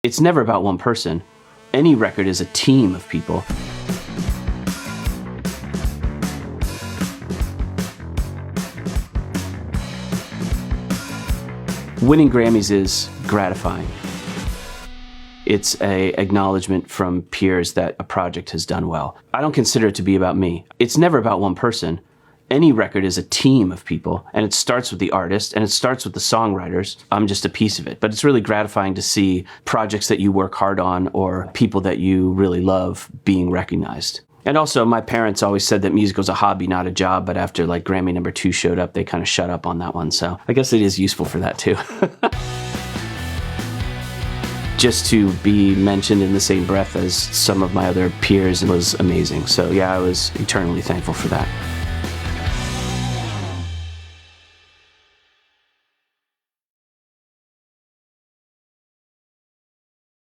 It's never about one person. Any record is a team of people. Winning Grammys is gratifying. It's an acknowledgement from peers that a project has done well. I don't consider it to be about me. It's never about one person. Any record is a team of people, and it starts with the artist, and it starts with the songwriters. I'm just a piece of it. But it's really gratifying to see projects that you work hard on or people that you really love being recognized. And also, my parents always said that music was a hobby, not a job, but after like Grammy #2 showed up, they kind of shut up on that one. So I guess it is useful for that too. Just to be mentioned in the same breath as some of my other peers was amazing. So yeah, I was eternally thankful for that.